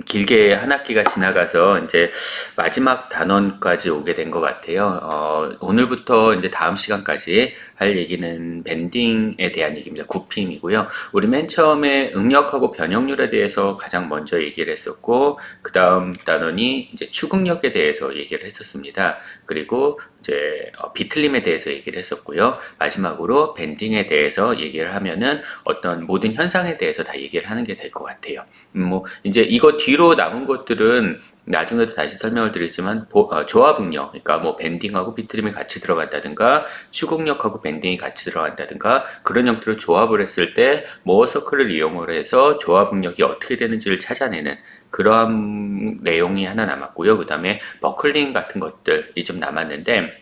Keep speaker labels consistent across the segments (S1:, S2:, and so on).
S1: 길게 한 학기가 지나가서 이제 마지막 단원까지 오게 된 것 같아요. 오늘부터 이제 다음 시간까지 할 얘기는 밴딩에 대한 얘기입니다. 굽힘이고요. 우리 맨 처음에 응력하고 변형률에 대해서 가장 먼저 얘기를 했었고, 그 다음 단원이 이제 추궁력에 대해서 얘기를 했었습니다. 그리고 이제 비틀림에 대해서 얘기를 했었고요. 마지막으로 밴딩에 대해서 얘기를 하면은 어떤 모든 현상에 대해서 다 얘기를 하는 게 될 것 같아요. 뭐 이제 이거 뒤로 남은 것들은 나중에도 다시 설명을 드리지만 조합응력, 그러니까 뭐 밴딩하고 비트림이 같이 들어간다든가 추궁력하고 밴딩이 같이 들어간다든가 그런 형태로 조합을 했을 때 모어 서클을 이용을 해서 조합응력이 어떻게 되는지를 찾아내는 그러한 내용이 하나 남았고요. 그 다음에 버클링 같은 것들이 좀 남았는데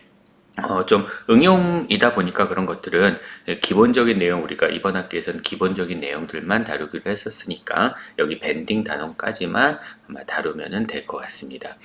S1: 좀 응용이다 보니까 그런 것들은 기본적인 내용, 우리가 이번 학기에서는 기본적인 내용들만 다루기로 했었으니까 여기 밴딩 단원까지만 아마 다루면 될 것 같습니다.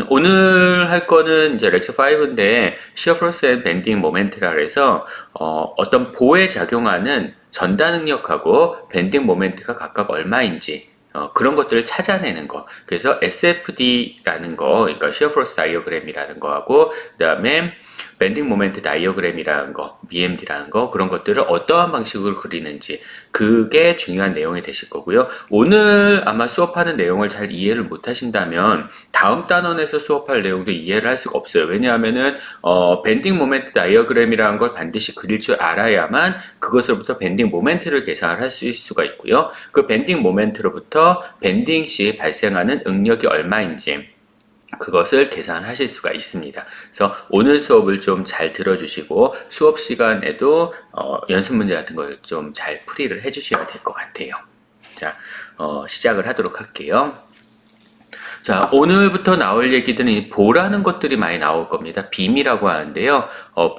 S1: 오늘 할 거는 이제 렉처 5인데 시어 프로스 앤 밴딩 모멘트라 그래서 어떤 보에 작용하는 전단 응력하고 밴딩 모멘트가 각각 얼마인지 그런 것들을 찾아내는 거. 그래서 SFD라는 거, 그러니까 shear force diagram이라는 거하고, 그 다음에 밴딩 모멘트 다이어그램이라는 거, BMD라는 거, 그런 것들을 어떠한 방식으로 그리는지, 그게 중요한 내용이 되실 거고요. 오늘 아마 수업하는 내용을 잘 이해를 못 하신다면, 다음 단원에서 수업할 내용도 이해를 할 수가 없어요. 왜냐하면은, 밴딩 모멘트 다이어그램이라는 걸 반드시 그릴 줄 알아야만, 그것으로부터 밴딩 모멘트를 계산을 할 수가 있고요. 그 밴딩 모멘트로부터 밴딩 시 발생하는 응력이 얼마인지, 그것을 계산하실 수가 있습니다. 그래서 오늘 수업을 좀 잘 들어주시고 수업 시간에도 연습 문제 같은 걸 좀 잘 풀이를 해주셔야 될 것 같아요. 자, 시작을 하도록 할게요. 자, 오늘부터 나올 얘기들은 보라는 것들이 많이 나올 겁니다. 빔이라고 하는데요.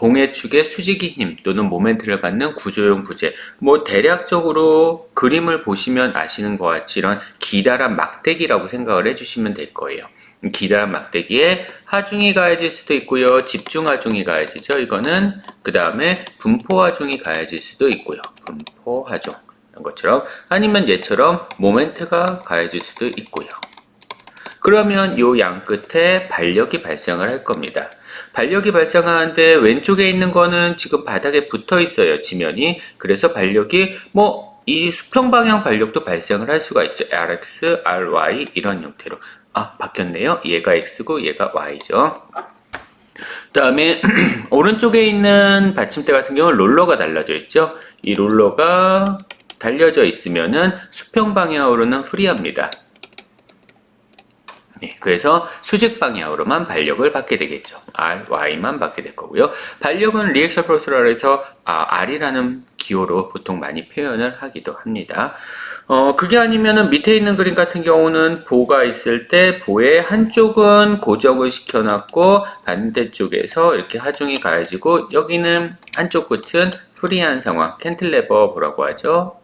S1: 봉해축의 수직인 힘 또는 모멘트를 받는 구조용 부재. 뭐 대략적으로 그림을 보시면 아시는 것 같이 이런 기다란 막대기라고 생각을 해주시면 될 거예요. 기다란 막대기에 하중이 가해질 수도 있고요. 집중하중이 가해지죠. 이거는 그 다음에 분포하중이 가해질 수도 있고요. 분포하중 이런 것처럼 아니면 얘처럼 모멘트가 가해질 수도 있고요. 그러면 요 양 끝에 반력이 발생을 할 겁니다. 반력이 발생하는데 왼쪽에 있는 거는 지금 바닥에 붙어 있어요. 지면이. 그래서 반력이 이 수평 방향 반력도 발생을 할 수가 있죠. Rx, Ry 이런 형태로. 바뀌었네요. 얘가 X고 얘가 Y죠. 그 다음에 오른쪽에 있는 받침대 같은 경우는 롤러가 달라져 있죠. 이 롤러가 달려져 있으면은 수평 방향으로는 프리합니다. 그래서 수직 방향으로만 반력을 받게 되겠죠. R, Y만 받게 될 거고요. 반력은 리액션 포스라 해서 R이라는 기호로 보통 많이 표현을 하기도 합니다. 그게 아니면은 밑에 있는 그림 같은 경우는 보가 있을 때 보의 한쪽은 고정을 시켜놨고 반대쪽에서 이렇게 하중이 가해지고 여기는 한쪽 끝은 프리한 상황, 캔틸레버 보라고 하죠.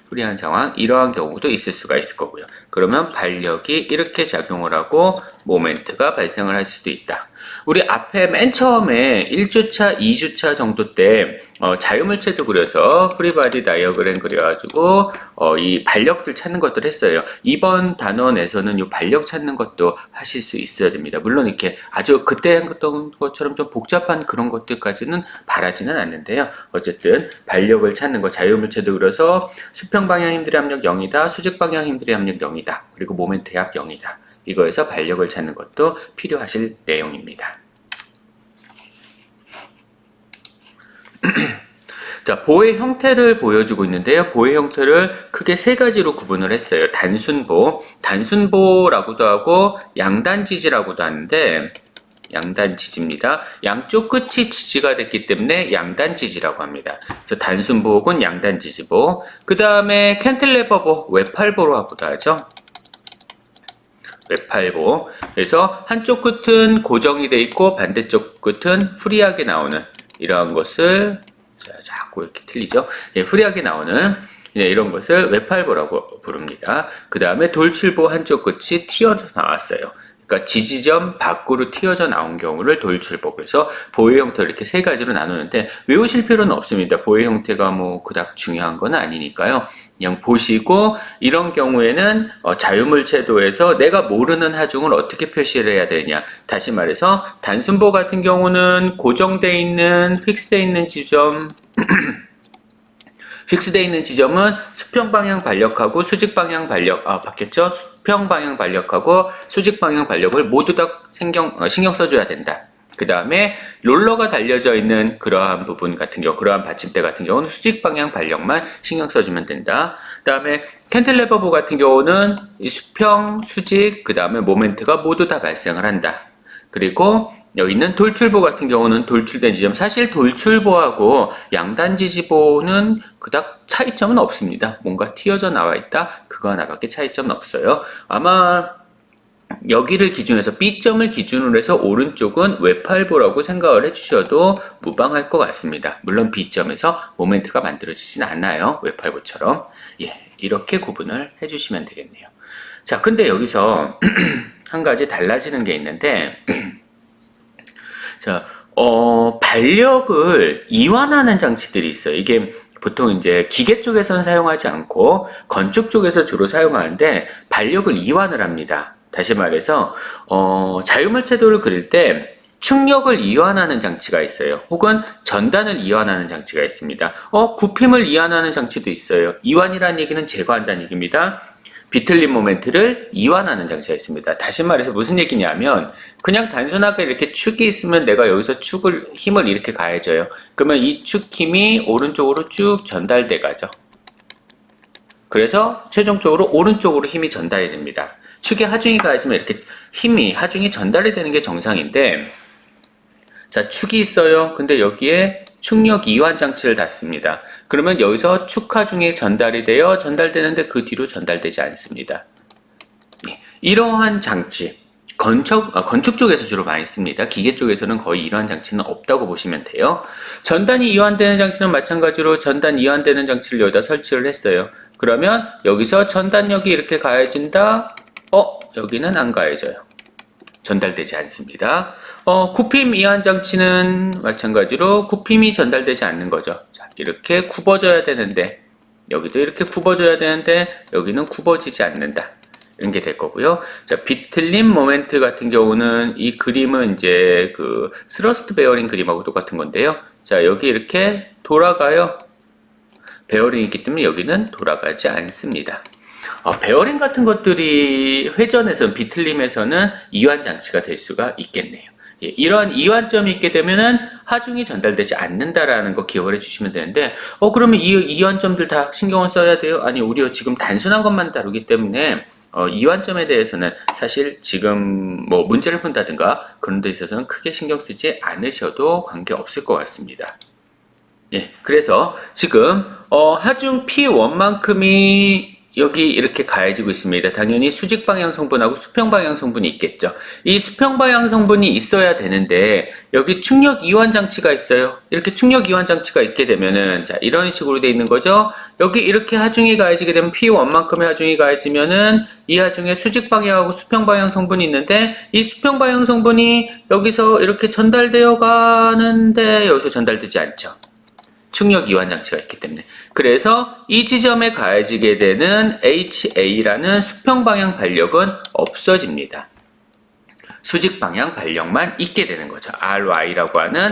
S1: 프리한 상황, 이러한 경우도 있을 수가 있을 거고요. 그러면 반력이 이렇게 작용을 하고 모멘트가 발생을 할 수도 있다. 우리 앞에 맨 처음에 1주차, 2주차 정도 때 자유물체도 그려서 프리바디 다이어그램 그려가지고 이 반력들 찾는 것들 했어요. 이번 단원에서는 이 반력 찾는 것도 하실 수 있어야 됩니다. 물론 이렇게 아주 그때 했던 것처럼 좀 복잡한 그런 것들까지는 바라지는 않는데요. 어쨌든 반력을 찾는 거, 자유물체도 그려서 수평 방향 힘들의 압력 0이다, 수직 방향 힘들의 압력 0이다, 그리고 모멘트의 합 0이다. 이거에서 반력을 찾는 것도 필요하실 내용입니다. 자, 보의 형태를 보여주고 있는데요. 보의 형태를 크게 세 가지로 구분을 했어요. 단순보, 단순보라고도 하고 양단지지라고도 하는데 양단지지입니다. 양쪽 끝이 지지가 됐기 때문에 양단지지라고 합니다. 그래서 단순보 혹은 양단지지보. 그 다음에 캔틸레버보, 외팔보라고도 하죠. 외팔보. 그래서 한쪽 끝은 고정이 돼 있고 반대쪽 끝은 프리하게 나오는 이러한 것을 자꾸 이렇게 틀리죠. 프리하게 나오는 이런 것을 외팔보라고 부릅니다. 그 다음에 돌출보 한쪽 끝이 튀어나왔어요. 그러니까 지지점 밖으로 튀어져 나온 경우를 돌출보. 그래서 보의 형태를 이렇게 세 가지로 나누는데 외우실 필요는 없습니다. 보의 형태가 뭐 그닥 중요한 건 아니니까요. 그냥 보시고 이런 경우에는 자유물체도에서 내가 모르는 하중을 어떻게 표시를 해야 되냐. 다시 말해서 단순보 같은 경우는 고정되어 있는 픽스되어 있는 지점 픽스되어 있는 지점은 수평 방향 반력하고 수직 방향 반력, 바뀌었죠? 수평 방향 반력하고 수직 방향 반력을 모두 다 신경 써줘야 된다. 그 다음에 롤러가 달려져 있는 그러한 부분 같은 경우, 그러한 받침대 같은 경우는 수직 방향 반력만 신경 써주면 된다. 그 다음에 캔틸레버보 같은 경우는 이 수평, 수직, 그 다음에 모멘트가 모두 다 발생을 한다. 그리고 여기 있는 돌출보 같은 경우는 돌출된 지점, 사실 돌출보하고 양단지지보는 그닥 차이점은 없습니다. 뭔가 튀어져 나와 있다? 그거 하나밖에 차이점은 없어요. 아마 여기를 기준해서 B점을 기준으로 해서 오른쪽은 외팔보라고 생각을 해주셔도 무방할 것 같습니다. 물론 B점에서 모멘트가 만들어지진 않아요. 외팔보처럼. 예, 이렇게 구분을 해주시면 되겠네요. 자, 근데 여기서 한 가지 달라지는 게 있는데 자, 반력을 이완하는 장치들이 있어요. 이게 보통 이제 기계 쪽에서는 사용하지 않고 건축 쪽에서 주로 사용하는데 반력을 이완을 합니다. 다시 말해서 자유물체도를 그릴 때 충력을 이완하는 장치가 있어요. 혹은 전단을 이완하는 장치가 있습니다. 굽힘을 이완하는 장치도 있어요. 이완이라는 얘기는 제거한다는 얘기입니다. 비틀림 모멘트를 이완하는 장치가 있습니다. 다시 말해서 무슨 얘기냐면 그냥 단순하게 이렇게 축이 있으면 내가 여기서 힘을 이렇게 가해줘요. 그러면 이 축 힘이 오른쪽으로 쭉 전달돼 가죠. 그래서 최종적으로 오른쪽으로 힘이 전달이 됩니다. 축에 하중이 가해지면 이렇게 하중이 전달이 되는 게 정상인데, 자, 축이 있어요. 근데 여기에 충력 이완 장치를 닫습니다. 그러면 여기서 축 하중이 전달되는데 그 뒤로 전달되지 않습니다. 이러한 장치, 건축 쪽에서 주로 많이 씁니다. 기계 쪽에서는 거의 이러한 장치는 없다고 보시면 돼요. 전단이 이완되는 장치는 마찬가지로 전단 이완되는 장치를 여기다 설치를 했어요. 그러면 여기서 전단력이 이렇게 가해진다. 여기는 안 가해져요. 전달되지 않습니다. 굽힘 이완 장치는 마찬가지로 굽힘이 전달되지 않는 거죠. 자, 이렇게 굽어져야 되는데 여기도 이렇게 굽어져야 되는데 여기는 굽어지지 않는다. 이런 게 될 거고요. 자, 비틀림 모멘트 같은 경우는 이 그림은 이제 그 스러스트 베어링 그림하고 똑같은 건데요. 자, 여기 이렇게 돌아가요. 베어링이 있기 때문에 여기는 돌아가지 않습니다. 베어링 같은 것들이 회전에서는 비틀림에서는 이완 장치가 될 수가 있겠네요. 예, 이러한 이완점이 있게 되면은 하중이 전달되지 않는다라는 거 기억을 해주시면 되는데, 그러면 이 이완점들 다 신경을 써야 돼요? 아니, 우리가 지금 단순한 것만 다루기 때문에 이완점에 대해서는 사실 지금 뭐 문제를 푼다든가 그런 데 있어서는 크게 신경 쓰지 않으셔도 관계 없을 것 같습니다. 예, 그래서 지금 하중 P1만큼이 여기 이렇게 가해지고 있습니다. 당연히 수직 방향 성분하고 수평 방향 성분이 있겠죠. 이 수평 방향 성분이 있어야 되는데 여기 충력 이완 장치가 있어요. 이렇게 충력 이완 장치가 있게 되면은 자, 이런 식으로 돼 있는 거죠. 여기 이렇게 하중이 가해지게 되면 P1만큼의 하중이 가해지면은 이 하중에 수직 방향하고 수평 방향 성분이 있는데 이 수평 방향 성분이 여기서 이렇게 전달되어 가는데 여기서 전달되지 않죠. 충력 이완 장치가 있기 때문에. 그래서 이 지점에 가해지게 되는 HA라는 수평 방향 반력은 없어집니다. 수직 방향 반력만 있게 되는 거죠. RA라고 하는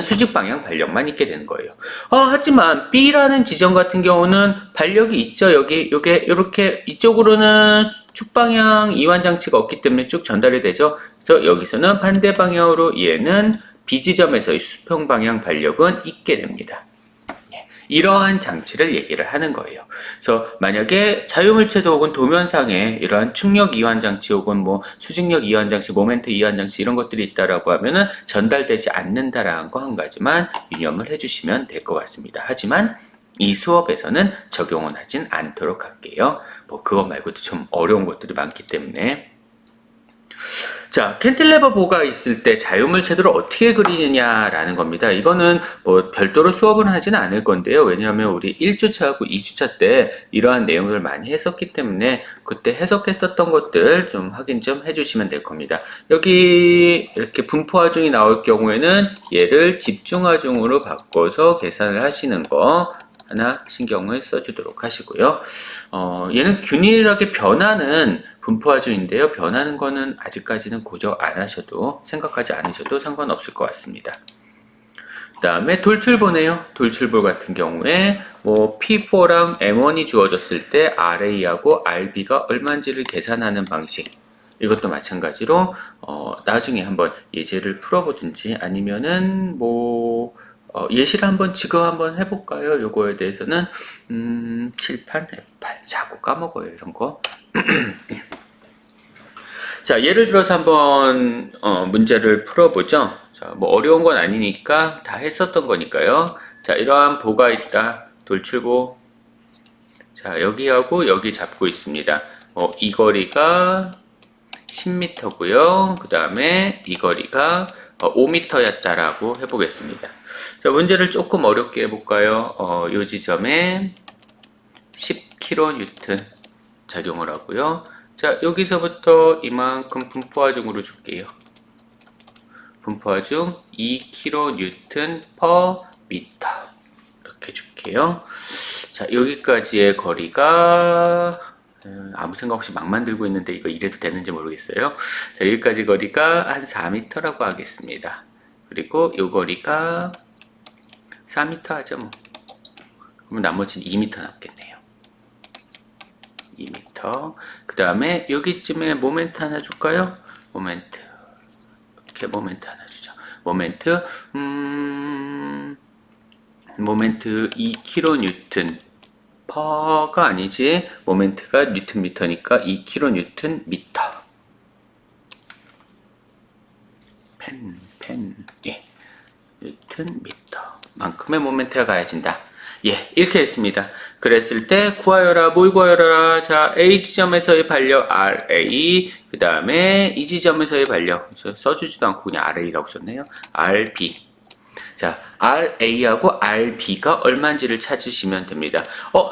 S1: 수직 방향 반력만 있게 되는 거예요. 하지만 B라는 지점 같은 경우는 반력이 있죠. 요게 이렇게 이쪽으로는 축 방향 이완 장치가 없기 때문에 쭉 전달이 되죠. 그래서 여기서는 반대 방향으로 얘는 B지점에서의 수평 방향 반력은 있게 됩니다. 이러한 장치를 얘기를 하는 거예요. 그래서 만약에 자유물체도 혹은 도면상에 이러한 충력 이완 장치 혹은 뭐 수직력 이완 장치, 모멘트 이완 장치 이런 것들이 있다라고 하면은 전달되지 않는다라는 거 한 가지만 유념을 해주시면 될 것 같습니다. 하지만 이 수업에서는 적용은 하진 않도록 할게요. 뭐 그거 말고도 좀 어려운 것들이 많기 때문에. 자, 캔틸레버 보가 있을 때 자유물체도를 어떻게 그리느냐라는 겁니다. 이거는 뭐 별도로 수업은 하지는 않을 건데요. 왜냐하면 우리 1주차하고 2주차 때 이러한 내용을 많이 했었기 때문에 그때 해석했었던 것들 좀 확인 좀 해주시면 될 겁니다. 여기 이렇게 분포하중이 나올 경우에는 얘를 집중하중으로 바꿔서 계산을 하시는 거 하나 신경을 써주도록 하시고요. 얘는 균일하게 변하는 분포하중인데요. 변하는 거는 아직까지는 고려 안 하셔도, 생각하지 않으셔도 상관없을 것 같습니다. 그 다음에 돌출보네요. 돌출보 같은 경우에 뭐 P4랑 M1이 주어졌을 때 RA하고 RB가 얼마인지를 계산하는 방식, 이것도 마찬가지로 나중에 한번 예제를 풀어보든지 아니면은 뭐 예시를 한번 지금 한번 해볼까요? 요거에 대해서는 7판 F8 자꾸 까먹어요, 이런 거. 자, 예를 들어서 한번 문제를 풀어보죠. 자, 뭐 어려운 건 아니니까 다 했었던 거니까요. 자, 이러한 보가 있다. 돌출보. 자, 여기하고 여기 잡고 있습니다. 이 거리가 10m고요. 그 다음에 이 거리가 5m였다라고 해보겠습니다. 자, 문제를 조금 어렵게 해볼까요? 요 지점에 10kN 작용을 하고요. 자, 여기서부터 이만큼 분포하중으로 줄게요. 분포하중 2kN/m 이렇게 줄게요. 자, 여기까지의 거리가 아무 생각 없이 막 만들고 있는데 이거 이래도 되는지 모르겠어요. 자, 여기까지 거리가 한 4m라고 하겠습니다. 그리고 이 거리가 4m 하죠 뭐. 그러면 나머지는 2m 남겠네요. 2m. 그 다음에 여기쯤에 모멘트 하나 줄까요? 모멘트. 이렇게 모멘트 하나 주죠. 모멘트 2kN 퍼가 아니지. 모멘트가 뉴턴미터니까 2kN 예. 뉴턴미터 만큼의 모멘트가 가해진다. 예, 이렇게 했습니다. 그랬을 때 구하여라. 뭘 구하여라? 자, A 지점에서의 반력 RA, 그 다음에 이 지점에서의 반력, 써주지도 않고 그냥 RA라고 썼네요. RB. 자, RA하고 RB가 얼마인지를 찾으시면 됩니다.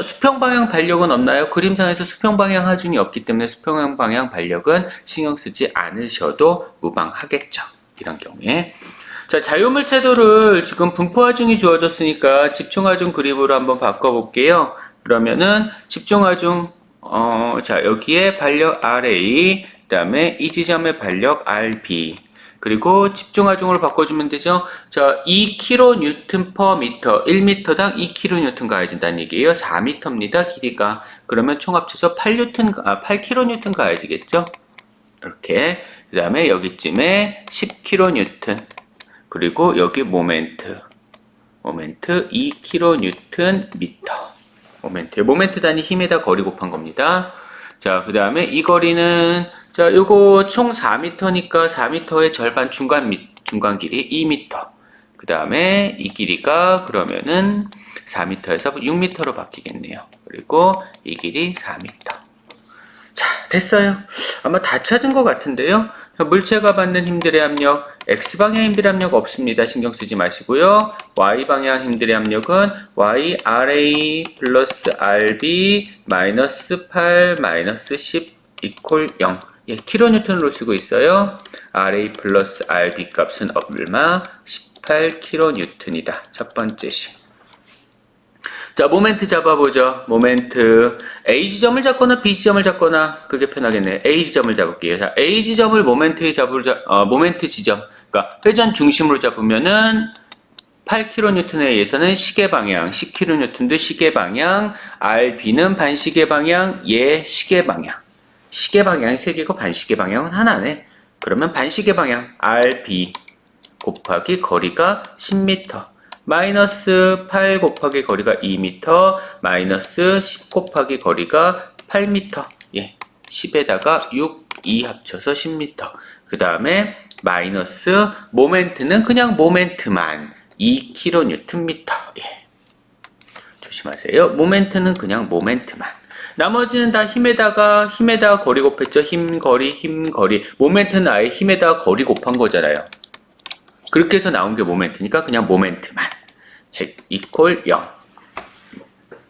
S1: 수평방향 반력은 없나요? 그림상에서 수평방향 하중이 없기 때문에 수평방향 반력은 신경 쓰지 않으셔도 무방하겠죠. 이런 경우에. 자, 자유물체도를 지금 분포하중이 주어졌으니까 집중하중 그림으로 한번 바꿔볼게요. 그러면은 집중하중, 자, 여기에 반력 RA, 그 다음에 이 지점의 반력 RB, 그리고 집중하중으로 바꿔주면 되죠. 자, 2kN/m, 1m당 2kN 가해진다는 얘기예요. 4m입니다, 길이가. 그러면 총 합쳐서 8kN 가해지겠죠? 이렇게. 그 다음에 여기쯤에 10kN. 그리고 여기 모멘트 2kN/m. 모멘트 단위 힘에다 거리 곱한 겁니다. 자, 그 다음에 이 거리는, 자, 요거 총 4m니까 4m의 절반 중간 길이 2m. 그 다음에 이 길이가 그러면은 4m에서 6m로 바뀌겠네요. 그리고 이 길이 4m. 자, 됐어요. 아마 다 찾은 것 같은데요. 물체가 받는 힘들의 압력, X방향 힘들의 압력 없습니다. 신경 쓰지 마시고요. Y방향 힘들의 압력은 YRA 플러스 RB 마이너스 8 마이너스 10 이퀄 0. 예, 킬로뉴턴으로 쓰고 있어요. RA 플러스 RB 값은 얼마? 18kN이다. 첫 번째 식. 자, 모멘트 잡아보죠. 모멘트 A 지점을 잡거나 B 지점을 잡거나 그게 편하겠네요. A 지점을 잡을게요. 자, A 지점을 모멘트 지점, 그러니까 회전 중심으로 잡으면은 8kN에 의해서는 시계 방향, 10kN도 시계 방향, RB는 반시계 방향, 얘 시계 방향. 시계 방향이 3개고 반시계 방향은 하나네. 그러면 반시계 방향 RB 곱하기 거리가 10m. 마이너스 8 곱하기 거리가 2m, 마이너스 10 곱하기 거리가 8m. 예, 10에다가 6, 2 합쳐서 10m. 그 다음에 마이너스 모멘트는 그냥 모멘트만 2kN/m. 예, 조심하세요. 모멘트는 그냥 모멘트만. 나머지는 다 힘에다가 거리 곱했죠. 힘 거리. 모멘트는 아예 힘에다가 거리 곱한 거잖아요. 그렇게 해서 나온 게 모멘트니까 그냥 모멘트만 이퀄 0.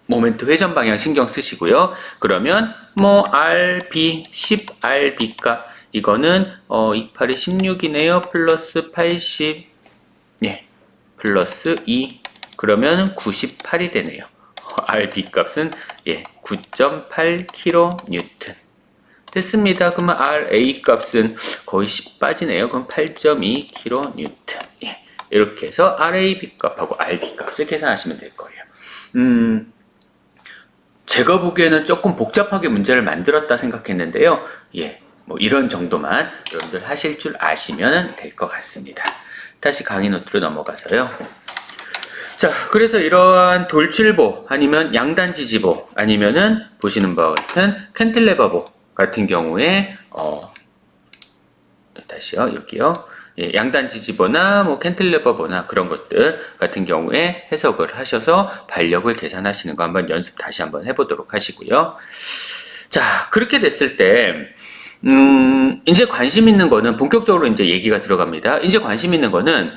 S1: 모멘트 회전 방향 신경 쓰시고요. 그러면 뭐 RB 10RB 값 이거는 28이 16이네요. 플러스 80 예. 플러스 2 그러면 98이 되네요. RB 값은 예, 9.8kN 됐습니다. 그러면 RA 값은 거의 10 빠지네요. 그럼 8.2kN 예, 이렇게 해서 RAB 값하고 RB 값을 계산하시면 될 거예요. 제가 보기에는 조금 복잡하게 문제를 만들었다 생각했는데요. 예, 뭐 이런 정도만 여러분들 하실 줄 아시면 될 것 같습니다. 다시 강의 노트로 넘어가서요. 자, 그래서 이러한 돌출보 아니면 양단 지지보 아니면은 보시는 바와 같은 캔틸레버보 같은 경우에 다시요 여기요 예, 양단 지지보나 뭐 캔틸레버보나 그런 것들 같은 경우에 해석을 하셔서 반력을 계산하시는 거 한번 연습 다시 한번 해보도록 하시고요. 자, 그렇게 됐을 때 이제 관심 있는 거는 본격적으로 이제 얘기가 들어갑니다. 이제 관심 있는 거는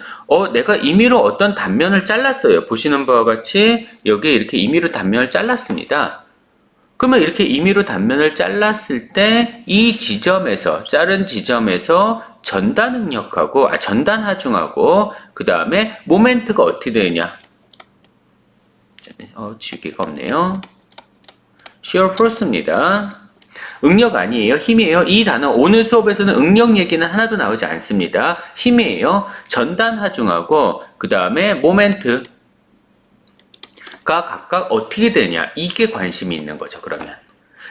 S1: 내가 임의로 어떤 단면을 잘랐어요. 보시는 바와 같이 여기에 이렇게 임의로 단면을 잘랐습니다. 그러면 이렇게 임의로 단면을 잘랐을 때 이 지점에서 자른 지점에서 전단 응력하고 전단 하중하고 그 다음에 모멘트가 어떻게 되느냐? 지우개가 없네요. shear force입니다. 응력 아니에요. 힘이에요. 이 단어 오늘 수업에서는 응력 얘기는 하나도 나오지 않습니다. 힘이에요. 전단 하중하고 그 다음에 모멘트가 각각 어떻게 되냐 이게 관심이 있는 거죠. 그러면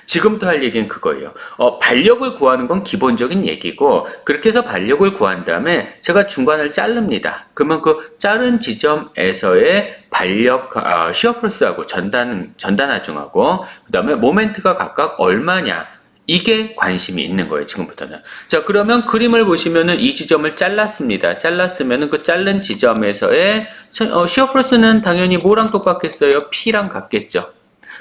S1: 지금부터 할 얘기는 그거예요. 반력을 구하는 건 기본적인 얘기고 그렇게 해서 반력을 구한 다음에 제가 중간을 자릅니다. 그러면 그 자른 지점에서의 반력, 시어 플러스하고 전단 하중하고 그 다음에 모멘트가 각각 얼마냐 이게 관심이 있는 거예요. 지금부터는. 자, 그러면 그림을 보시면은 이 지점을 잘랐습니다. 잘랐으면은 그 자른 지점에서의 시어 플러스는 당연히 뭐랑 똑같겠어요? P랑 같겠죠.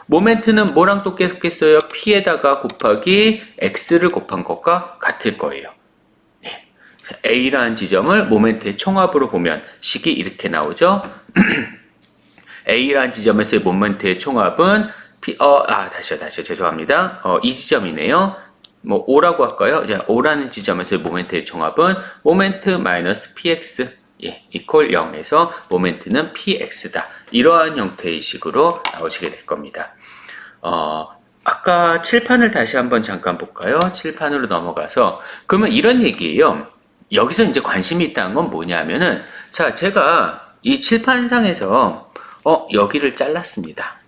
S1: 모멘트는 뭐랑 똑같겠어요? P에다가 곱하기 X를 곱한 것과 같을 거예요. 네. A라는 지점을 모멘트의 총합으로 보면 식이 이렇게 나오죠. A라는 지점에서의 모멘트의 총합은 다시요. 죄송합니다. 이 지점이네요. 뭐 O라고 할까요? 자, O라는 지점에서의 모멘트의 총합은 모멘트 마이너스 PX 이퀄 0에서 모멘트는 PX다. 이러한 형태의 식으로 나오시게 될 겁니다. 아까 칠판을 다시 한번 잠깐 볼까요? 칠판으로 넘어가서 그러면 이런 얘기예요. 여기서 이제 관심이 있다는 건 뭐냐면은 자, 제가 이 칠판상에서 여기를 잘랐습니다.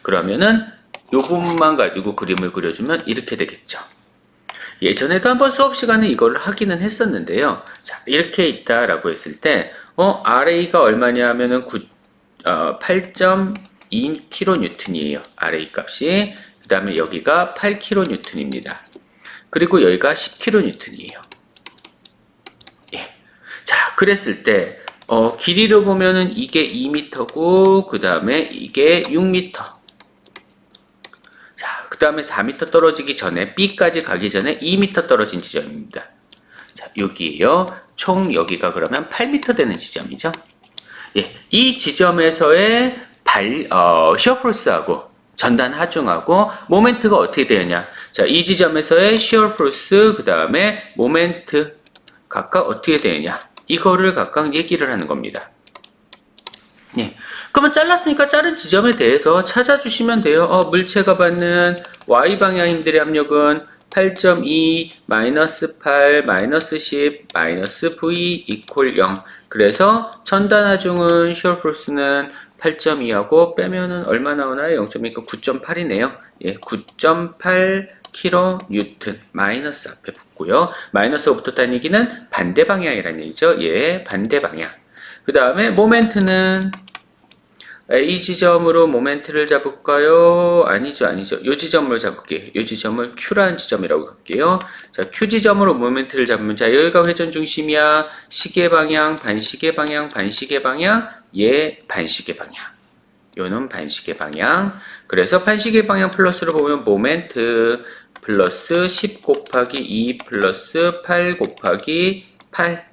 S1: 그러면은 요 부분만 가지고 그림을 그려주면 이렇게 되겠죠. 예전에도 한번 수업 시간에 이걸 하기는 했었는데요. 자, 이렇게 있다라고 했을 때, RA가 얼마냐 하면은 8.2kN이에요. RA 값이. 그 다음에 여기가 8kN입니다. 그리고 여기가 10kN이에요. 예. 자, 그랬을 때, 길이로 보면은 이게 2m고, 그 다음에 이게 6m. 그 다음에 4m 떨어지기 전에 B까지 가기 전에 2m 떨어진 지점입니다. 자, 여기에요. 총 여기가 그러면 8m 되는 지점이죠. 예, 이 지점에서의 시어 프로스하고 전단 하중하고 모멘트가 어떻게 되느냐? 자, 이 지점에서의 시어 프로스 그 다음에 모멘트 각각 어떻게 되느냐? 이거를 각각 얘기를 하는 겁니다. 예. 그러면 잘랐으니까 자른 지점에 대해서 찾아주시면 돼요. 물체가 받는 Y방향 힘들의 압력은 8.2, 마이너스 8, 마이너스 10, 마이너스 V 이퀄 0. 그래서 전단 하중은 시어 프로스는 8.2하고 빼면은 얼마 나오나요? 0.2니까 9.8이네요. 예, 9.8 kN 마이너스 앞에 붙고요. 마이너스가 붙었다는 얘기는 반대 방향이라는 얘기죠. 예, 반대 방향. 그 다음에 모멘트는 A 지점으로 모멘트를 잡을까요? 아니죠. 이 지점을 잡을게요. 이 지점을 Q라는 지점이라고 할게요. 자, Q 지점으로 모멘트를 잡으면, 자, 여기가 회전 중심이야. 시계 방향, 반시계 방향, 반시계 방향, 반시계 방향. 요는 반시계 방향. 그래서 반시계 방향 플러스로 보면 모멘트 플러스 10 곱하기 2 플러스 8 곱하기 8.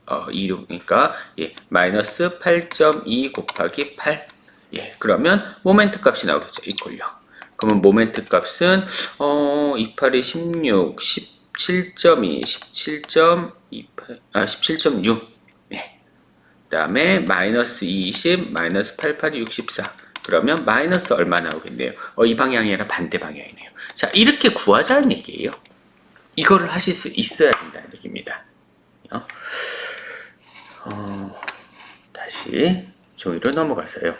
S1: 2니까 마이너스 8.2 곱하기 8. 그러면 모멘트 값이 나오겠죠. 이꼴요. 그러면 모멘트 값은 28이 16, 17.2, 17.28, 17.6. 그 다음에 마이너스 20, 마이너스 88이 64. 그러면 마이너스 얼마 나오겠네요. 이 방향이 아니라 반대 방향이네요. 자, 이렇게 구하자는 얘기예요. 이거를 하실 수 있어야 된다는 얘기입니다. 다시 종이로 넘어가서요.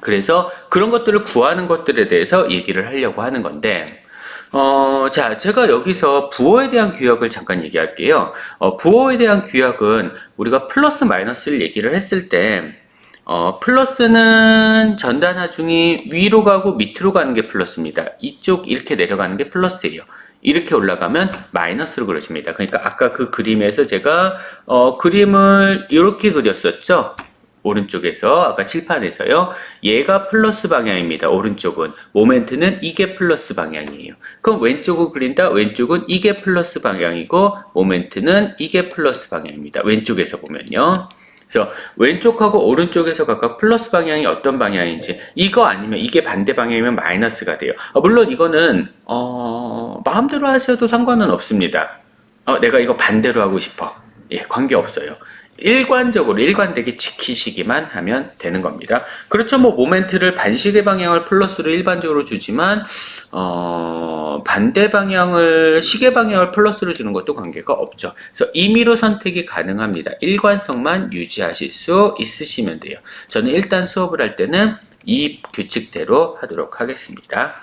S1: 그래서 그런 것들을 구하는 것들에 대해서 얘기를 하려고 하는 건데, 자, 제가 여기서 부호에 대한 규약을 잠깐 얘기할게요. 부호에 대한 규약은 우리가 플러스 마이너스를 얘기를 했을 때, 플러스는 전단 하중이 위로 가고 밑으로 가는 게 플러스입니다. 이쪽 이렇게 내려가는 게 플러스예요. 이렇게 올라가면 마이너스로 그려집니다. 그러니까 아까 그 그림에서 제가 그림을 이렇게 그렸었죠. 오른쪽에서 아까 칠판에서요. 얘가 플러스 방향입니다. 오른쪽은 모멘트는 이게 플러스 방향이에요. 그럼 왼쪽을 그린다. 왼쪽은 이게 플러스 방향이고 모멘트는 이게 플러스 방향입니다. 왼쪽에서 보면요. 그래서 왼쪽하고 오른쪽에서 각각 플러스 방향이 어떤 방향인지, 이거 아니면 이게 반대 방향이면 마이너스가 돼요. 물론 이거는 마음대로 하셔도 상관은 없습니다. 내가 이거 반대로 하고 싶어. 관계없어요. 일관적으로 일관되게 지키시기만 하면 되는 겁니다. 그렇죠. 뭐 모멘트를 반시계 방향을 플러스로 일반적으로 주지만 반대 방향을 시계 방향을 플러스로 주는 것도 관계가 없죠. 그래서 임의로 선택이 가능합니다. 일관성만 유지하실 수 있으시면 돼요. 저는 일단 수업을 할 때는 이 규칙대로 하도록 하겠습니다.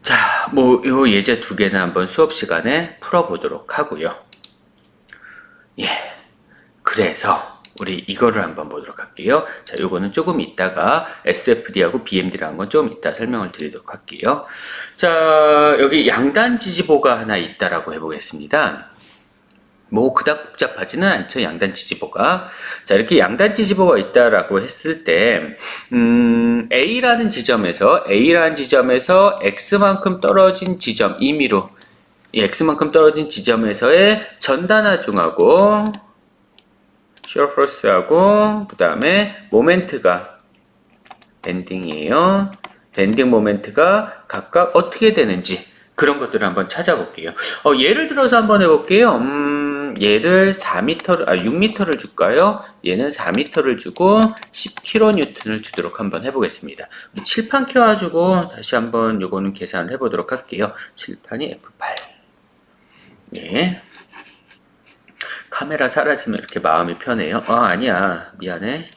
S1: 자, 뭐 요 예제 두 개는 한번 수업 시간에 풀어보도록 하고요. 그래서 우리 이거를 한번 보도록 할게요. 자, 요거는 조금 이따가 SFD하고 BMD라는 건 좀 이따 설명을 드리도록 할게요. 자, 여기 양단 지지보가 하나 있다라고 해보겠습니다. 뭐 그닥 복잡하지는 않죠. 양단 지지보가. 자, 이렇게 양단 지지보가 있다라고 했을 때 A라는 지점에서 X만큼 떨어진 지점, 임의로 이 X만큼 떨어진 지점에서의 전단하중하고 shear force하고 그 다음에 모멘트가 밴딩이에요. 밴딩 모멘트가 각각 어떻게 되는지 그런 것들을 한번 찾아볼게요. 예를 들어서 한번 해볼게요. 얘를 6m를 줄까요? 얘는 4m를 주고 10kN을 주도록 한번 해보겠습니다. 우리 칠판 켜가지고 다시 한번 요거는 계산을 해보도록 할게요. 칠판이 F8. 카메라 사라지면 이렇게 마음이 편해요. 아니야. 미안해.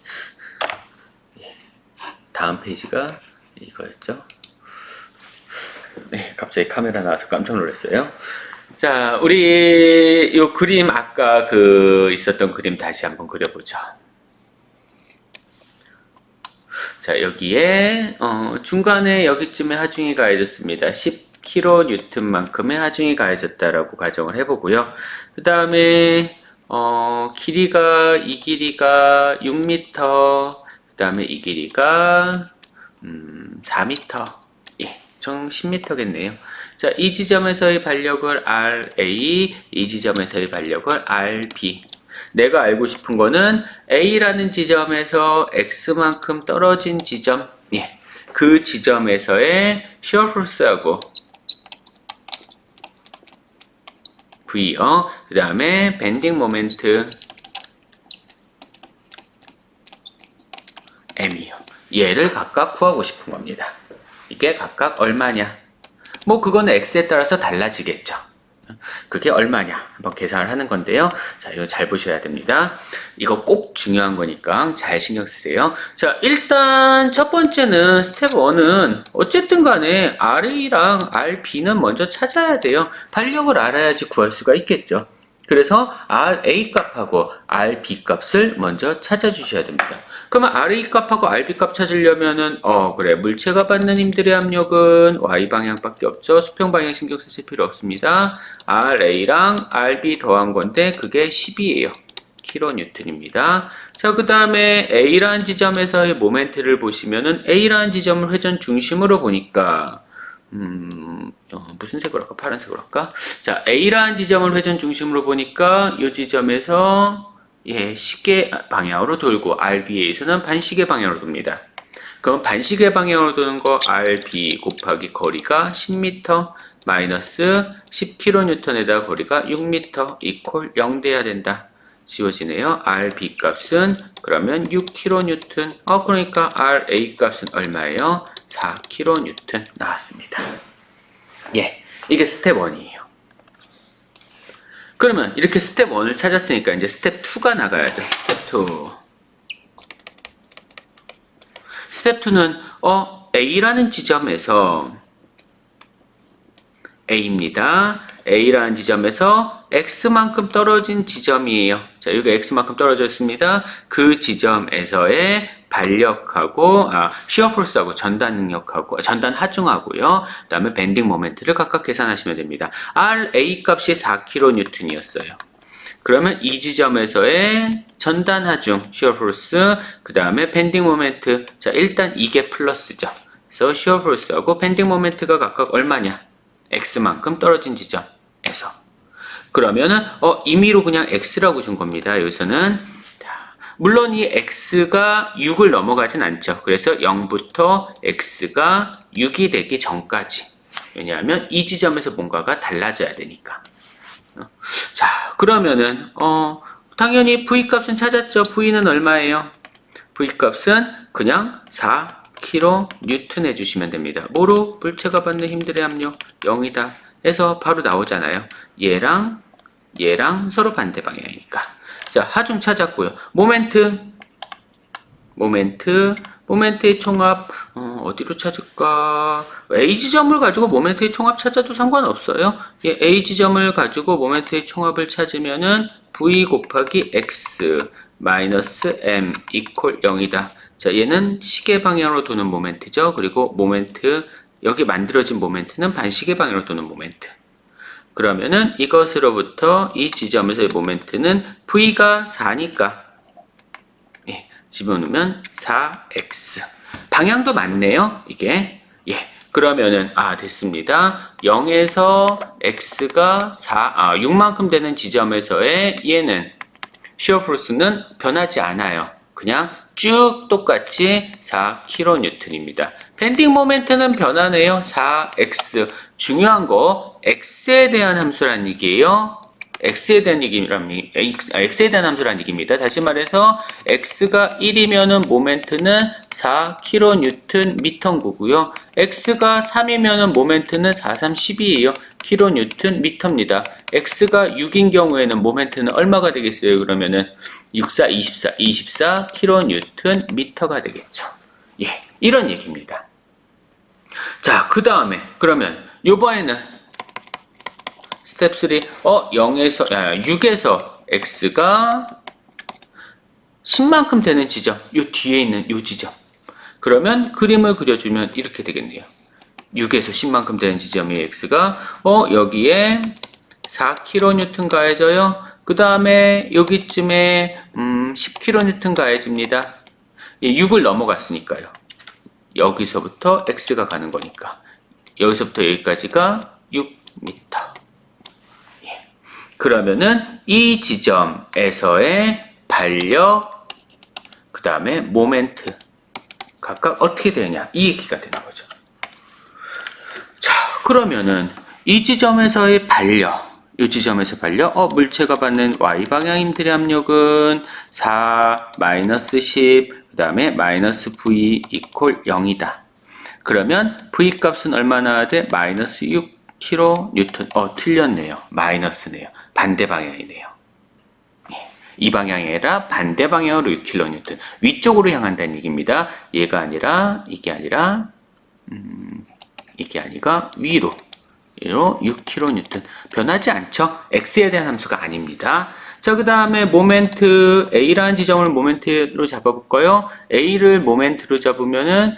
S1: 다음 페이지가 이거였죠. 갑자기 카메라 나와서 깜짝 놀랐어요. 자, 우리 요 그림 아까 있었던 그림 다시 한번 그려보죠. 자, 여기에 중간에 여기쯤에 하중이 가해졌습니다. 10kN만큼의 하중이 가해졌다라고 가정을 해보고요. 그 다음에 이 길이가 6m, 그 다음에 이 길이가 4m, 총 10m겠네요. 자, 이 지점에서의 반력을 RA, 이 지점에서의 반력을 RB. 내가 알고 싶은 거는 A라는 지점에서 X만큼 떨어진 지점, 그 지점에서의 shear force하고 V요. 그 다음에 밴딩 모멘트 M이요. 얘를 각각 구하고 싶은 겁니다. 이게 각각 얼마냐? 뭐 그거는 X에 따라서 달라지겠죠. 그게 얼마냐? 한번 계산을 하는 건데요. 자, 이거 잘 보셔야 됩니다. 이거 꼭 중요한 거니까 잘 신경 쓰세요. 자, 일단 첫 번째는 스텝 1은 어쨌든 간에 RA랑 RB는 먼저 찾아야 돼요. 반력을 알아야지 구할 수가 있겠죠. 그래서 RA 값하고 RB 값을 먼저 찾아주셔야 됩니다. 그러면 RA 값하고 RB 값 찾으려면은 그래, 물체가 받는 힘들의 압력은 Y 방향밖에 없죠. 수평 방향 신경 쓰실 필요 없습니다. RA랑 RB 더한 건데 그게 10이에요. 킬로뉴턴입니다. 자, 그 다음에 A라는 지점에서의 모멘트를 보시면은 A라는 지점을 회전 중심으로 보니까 무슨 색으로 할까? 파란색으로 할까? 자, A라는 지점을 회전 중심으로 보니까 이 지점에서 시계 방향으로 돌고 RB에서는 반시계 방향으로 돕니다. 그럼 반시계 방향으로 도는 거 RB 곱하기 거리가 10m 마이너스 10kN에다 거리가 6m 이퀄 0 돼야 된다. 지워지네요. RB 값은 그러면 6kN. 그러니까 RA 값은 얼마예요? 4kN 나왔습니다. 이게 스텝 1이에요. 그러면 이렇게 스텝 1을 찾았으니까 이제 스텝 2가 나가야죠. 스텝 2. 스텝 2는 A라는 지점에서 A입니다. A라는 지점에서 X만큼 떨어진 지점이에요. 자, 여기 X만큼 떨어져 있습니다. 그 지점에서의 반력하고 시어 포스하고 전단 능력하고 전단 하중하고요. 그다음에 밴딩 모멘트를 각각 계산하시면 됩니다. RA 값이 4kN이었어요. 그러면 이 지점에서의 전단 하중, 시어 포스, 그 다음에 밴딩 모멘트. 자, 일단 이게 플러스죠. 그래서 시어 포스하고 밴딩 모멘트가 각각 얼마냐? X만큼 떨어진 지점에서. 그러면은 임의로 그냥 X라고 준 겁니다. 여기서는 물론 이 X가 6을 넘어가진 않죠. 그래서 0부터 X가 6이 되기 전까지. 왜냐하면 이 지점에서 뭔가가 달라져야 되니까. 자, 그러면은 당연히 V 값은 찾았죠. V는 얼마예요? V 값은 그냥 4kN 해주시면 됩니다. 뭐로? 물체가 받는 힘들의 압력 0이다 해서 바로 나오잖아요. 얘랑 서로 반대 방향이니까. 자, 하중 찾았고요. 모멘트의 총합 어디로 찾을까? A 지점을 가지고 모멘트의 총합 찾아도 상관없어요. A 지점을 가지고 모멘트의 총합을 찾으면은 V 곱하기 X 마이너스 M 이퀄 0이다. 자, 얘는 시계 방향으로 도는 모멘트죠. 그리고 여기 만들어진 모멘트는 반시계 방향으로 도는 모멘트. 그러면은 이것으로부터 이 지점에서의 모멘트는 V가 4니까 집어넣으면 4x. 방향도 맞네요. 이게. 그러면은 됐습니다. 0에서 x가 6만큼 되는 지점에서의 얘는 시어 포스는 변하지 않아요. 그냥 쭉 똑같이 4kN입니다. 밴딩 모멘트는 변하네요. 4x. 중요한 거 x에 대한 함수란 얘기예요. x에 대한 함수란 얘기입니다. 다시 말해서 x가 1이면은 모멘트는 4kN 미터고요. x가 3이면은 모멘트는 4, 3, 12예요. kN 미터입니다. x가 6인 경우에는 모멘트는 얼마가 되겠어요? 그러면은 6, 4, 24 kN 미터가 되겠죠. 이런 얘기입니다. 자, 그 다음에 그러면 요번에는 스텝 3, 6에서 x가 10만큼 되는 지점, 요 뒤에 있는 요 지점. 그러면 그림을 그려주면 이렇게 되겠네요. 6에서 10만큼 되는 지점이 x가, 여기에 4kN 가해져요. 그 다음에 여기쯤에, 10kN 가해집니다. 6을 넘어갔으니까요. 여기서부터 x가 가는 거니까. 여기서부터 여기까지가 6m. 그러면은 이 지점에서의 반력, 그 다음에 모멘트 각각 어떻게 되느냐 이 얘기가 되는 거죠. 자, 그러면은 이 지점에서의 반력, 이 지점에서 반력, 물체가 받는 y-방향 힘들의 압력은 4 마이너스 10, 그 다음에 마이너스 v 이퀄 0이다. 그러면 v 값은 얼마나 돼? 마이너스 6kN. 틀렸네요. 마이너스네요. 반대 방향이네요. 이 방향이 아니라 반대 방향으로 6kN. 위쪽으로 향한다는 얘기입니다. 얘가 아니라, 이게 아니라 위로 6kN. 변하지 않죠? x에 대한 함수가 아닙니다. 자, 그 다음에 모멘트, A라는 지점을 모멘트로 잡아볼까요? A를 모멘트로 잡으면은,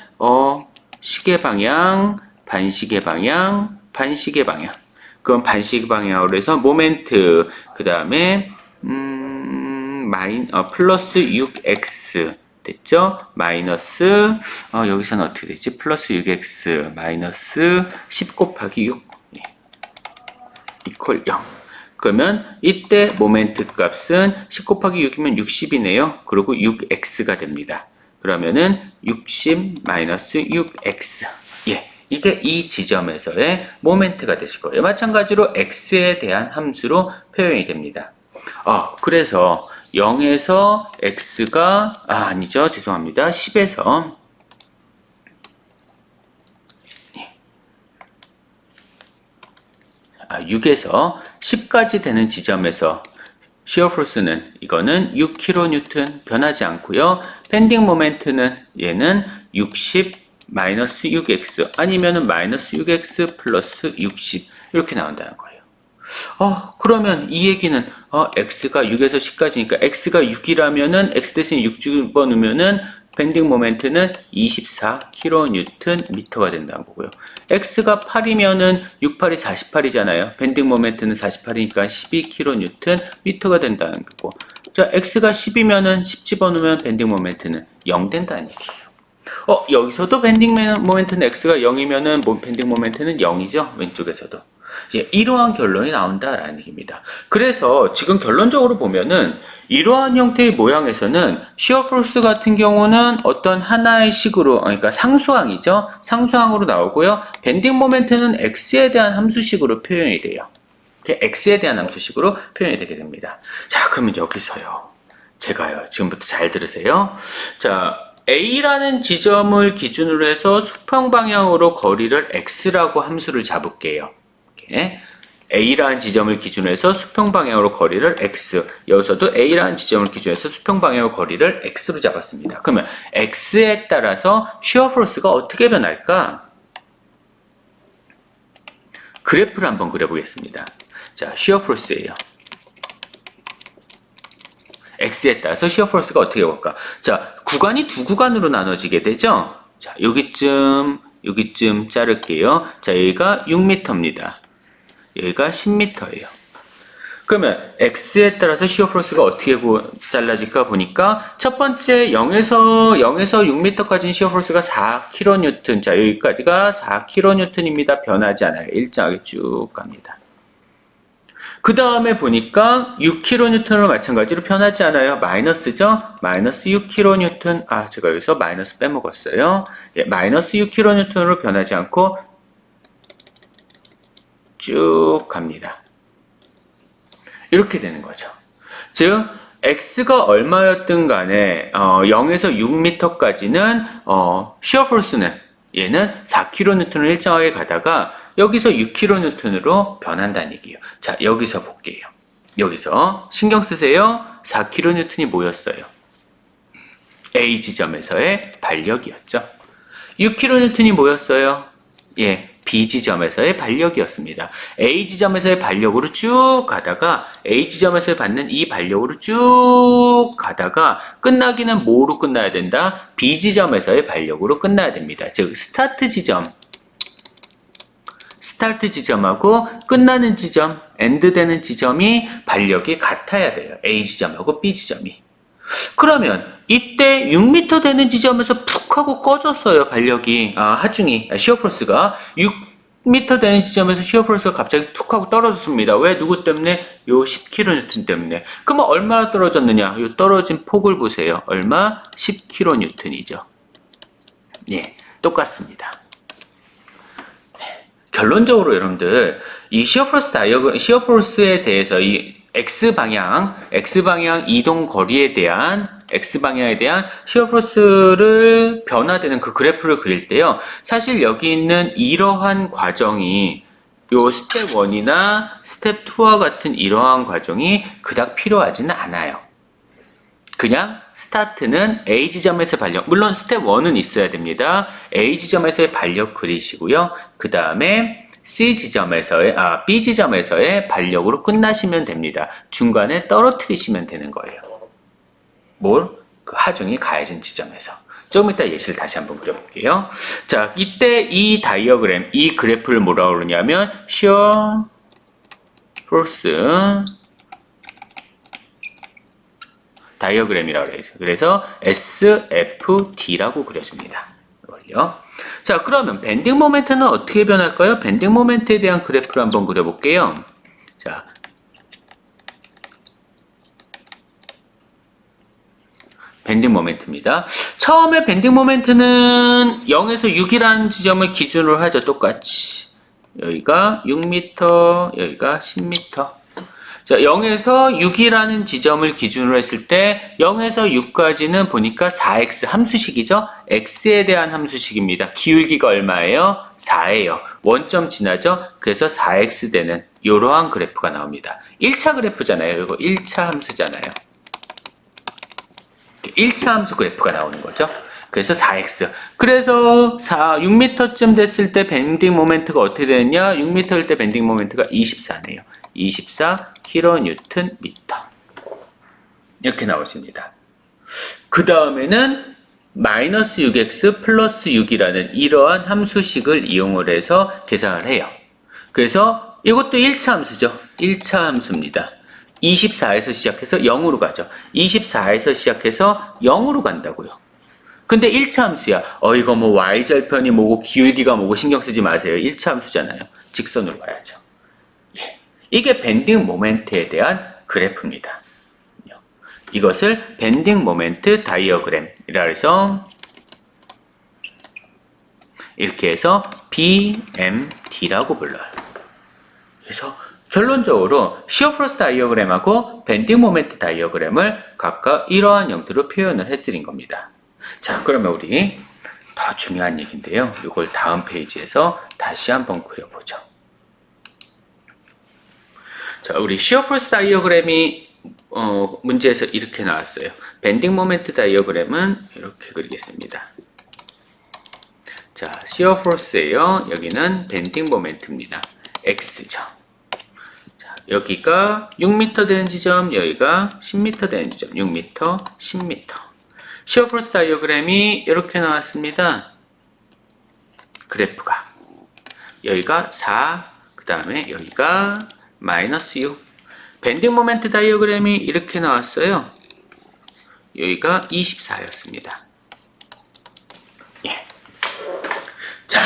S1: 시계 방향, 반시계 방향, 반시계 방향. 그건 반시계 방향으로 해서 모멘트, 그 다음에, 플러스 6x 됐죠? 마이너스 여기서는 어떻게 되지? 플러스 6x 마이너스 10 곱하기 6 이퀄 0. 그러면 이때 모멘트 값은 10 곱하기 6이면 60이네요. 그리고 6x가 됩니다. 그러면은 60 마이너스 6x. 예. 이게 이 지점에서의 모멘트가 되실 거예요. 마찬가지로 x에 대한 함수로 표현이 됩니다. 그래서 0에서 x가 아니죠. 죄송합니다. 10에서 6에서 10까지 되는 지점에서 시어 포스는 이거는 6kN 변하지 않고요. 밴딩 모멘트는 얘는 60 마이너스 6x 아니면은 마이너스 6x 플러스 60 이렇게 나온다는 거예요. 그러면 이 얘기는 x가 6에서 10까지니까 x가 6이라면은 x 대신 6 집어넣으면은 밴딩 모멘트는 24kNm가 된다는 거고요. x가 8이면은 6, 8이 48이잖아요. 밴딩 모멘트는 48이니까 12kNm가 된다는 거고. 자, x가 10이면은 10 집어넣으면 밴딩 모멘트는 0 된다는 얘기예요. 여기서도 밴딩 모멘트는 x가 0이면은 밴딩 모멘트는 0이죠. 왼쪽에서도. 이러한 결론이 나온다라는 얘기입니다. 그래서 지금 결론적으로 보면은 이러한 형태의 모양에서는 시어 포스 같은 경우는 어떤 하나의 식으로, 그러니까 상수항이죠. 상수항으로 나오고요. 밴딩 모멘트는 x에 대한 함수식으로 표현이 돼요. x에 대한 함수식으로 표현이 되게 됩니다. 자, 그러면 여기서요. 제가요. 지금부터 잘 들으세요. 자, A라는 지점을 기준으로 해서 수평 방향으로 거리를 x라고 함수를 잡을게요. 이렇게. A라는 지점을 기준으로 해서 수평 방향으로 거리를 x. 여기서도 A라는 지점을 기준으로 해서 수평 방향으로 거리를 x로 잡았습니다. 그러면 x에 따라서 시어 포스가 어떻게 변할까? 그래프를 한번 그려보겠습니다. 자, 시어 포스예요. x에 따라서 시어 포스가 어떻게 볼까? 자, 구간이 두 구간으로 나눠지게 되죠? 자, 여기쯤 자를게요. 자, 여기가 6m입니다. 여기가 10m예요. 그러면 x에 따라서 시어 포스가 어떻게 잘라질까 보니까 첫 번째 0에서 6m까지는 시어 포스가 4kN. 자, 여기까지가 4kN입니다. 변하지 않아요. 일정하게 쭉 갑니다. 그 다음에 보니까 6kN으로 마찬가지로 변하지 않아요. 마이너스죠? 마이너스 6kN. 제가 여기서 마이너스 빼먹었어요. 마이너스 6kN으로 변하지 않고 쭉 갑니다. 이렇게 되는 거죠. 즉, x가 얼마였든 간에 0에서 6m까지는 시어 포스는 얘는 4kN을 일정하게 가다가 여기서 6kN으로 변한다는 얘기예요. 자, 여기서 볼게요. 여기서 신경 쓰세요. 4kN이 뭐였어요? A 지점에서의 반력이었죠. 6kN이 뭐였어요? B 지점에서의 반력이었습니다. A 지점에서의 반력으로 쭉 가다가 A 지점에서 받는 이 반력으로 쭉 가다가 끝나기는 뭐로 끝나야 된다? B 지점에서의 반력으로 끝나야 됩니다. 즉 스타트 지점하고 끝나는 지점, 엔드 되는 지점이 반력이 같아야 돼요. A 지점하고 B 지점이. 그러면 이때 6m 되는 지점에서 푹 하고 꺼졌어요. 반력이 하중이 시어 포스가 6m 되는 지점에서 시어 포스가 갑자기 툭 하고 떨어졌습니다. 왜? 누구 때문에? 요 10kN 때문에. 그러면 얼마나 떨어졌느냐? 요 떨어진 폭을 보세요. 얼마? 10kN이죠. 똑같습니다. 결론적으로 여러분들 이 시어 포스에 대해서 이 X방향 이동 거리에 대한 X방향에 대한 시어 포스를 변화되는 그 그래프를 그릴 때요. 사실 여기 있는 이러한 과정이 요 스텝 1이나 스텝 2와 같은 이러한 과정이 그닥 필요하지는 않아요. 그냥 스타트는 A 지점에서의 반력, 물론 스텝 1은 있어야 됩니다. A 지점에서의 반력 그리시고요. 그 다음에 B 지점에서의 반력으로 끝나시면 됩니다. 중간에 떨어뜨리시면 되는 거예요. 뭘? 그 하중이 가해진 지점에서. 조금 이따 예시를 다시 한번 그려볼게요. 자, 이때 이 다이어그램, 이 그래프를 뭐라고 그러냐면 shear force 다이어그램이라고 해요. 그래서 SFD라고 그려줍니다. 이걸요. 자, 그러면 밴딩 모멘트는 어떻게 변할까요? 밴딩 모멘트에 대한 그래프를 한번 그려볼게요. 자, 밴딩 모멘트입니다. 처음에 밴딩 모멘트는 0에서 6이라는 지점을 기준으로 하죠. 똑같이. 여기가 6m, 여기가 10m. 자, 0에서 6이라는 지점을 기준으로 했을 때 0에서 6까지는 보니까 4x 함수식이죠. x에 대한 함수식입니다. 기울기가 얼마예요? 4예요. 원점 지나죠? 그래서 4x 되는 이러한 그래프가 나옵니다. 1차 그래프잖아요. 이거 1차 함수잖아요. 1차 함수 그래프가 나오는 거죠. 그래서 4x. 그래서 6m쯤 됐을 때 밴딩 모멘트가 어떻게 되느냐? 6m일 때 밴딩 모멘트가 24네요. 24kNm. 이렇게 나오십니다. 그 다음에는 마이너스 6x 플러스 6이라는 이러한 함수식을 이용을 해서 계산을 해요. 그래서 이것도 1차 함수죠. 1차 함수입니다. 24에서 시작해서 0으로 가죠. 24에서 시작해서 0으로 간다고요. 근데 1차 함수야. 이거 뭐 y절편이 뭐고 기울기가 뭐고 신경 쓰지 마세요. 1차 함수잖아요. 직선으로 가야죠. 예. 이게 밴딩 모멘트에 대한 그래프입니다. 이것을 밴딩 모멘트 다이어그램이라 해서 이렇게 해서 BMD라고 불러요. 그래서 결론적으로 시어 프로스 다이어그램하고 밴딩 모멘트 다이어그램을 각각 이러한 형태로 표현을 해드린 겁니다. 자, 그러면 우리 더 중요한 얘기인데요. 이걸 다음 페이지에서 다시 한번 그려보죠. 자, 우리 시어 프로스 다이어그램이 문제에서 이렇게 나왔어요. 밴딩 모멘트 다이어그램은 이렇게 그리겠습니다. 자, 시어 프로스예요. 여기는 밴딩 모멘트입니다. X죠. 여기가 6m 되는 지점, 여기가 10m 되는 지점, 6m, 10m. 시어 프로스 다이어그램이 이렇게 나왔습니다. 그래프가. 여기가 4, 그 다음에 여기가 마이너스 6. 밴딩 모멘트 다이어그램이 이렇게 나왔어요. 여기가 24였습니다. 예. 자,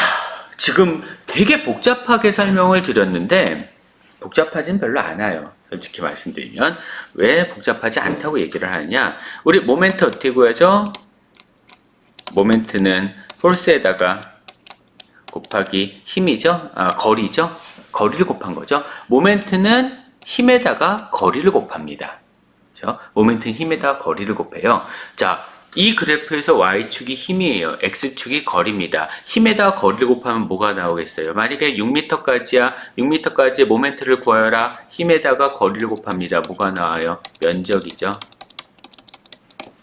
S1: 지금 되게 복잡하게 설명을 드렸는데, 복잡하진 별로 않아요. 솔직히 말씀드리면. 왜 복잡하지 않다고 얘기를 하느냐? 우리 모멘트 어떻게 구하죠? 모멘트는 포스에다가 곱하기 힘이죠? 거리죠? 거리를 곱한 거죠. 모멘트는 힘에다가 거리를 곱합니다. 그렇죠? 모멘트는 힘에다가 거리를 곱해요. 자, 이 그래프에서 y축이 힘이에요. x축이 거리입니다. 힘에다가 거리를 곱하면 뭐가 나오겠어요? 만약에 6m까지야. 6m까지 모멘트를 구하여라. 힘에다가 거리를 곱합니다. 뭐가 나와요? 면적이죠.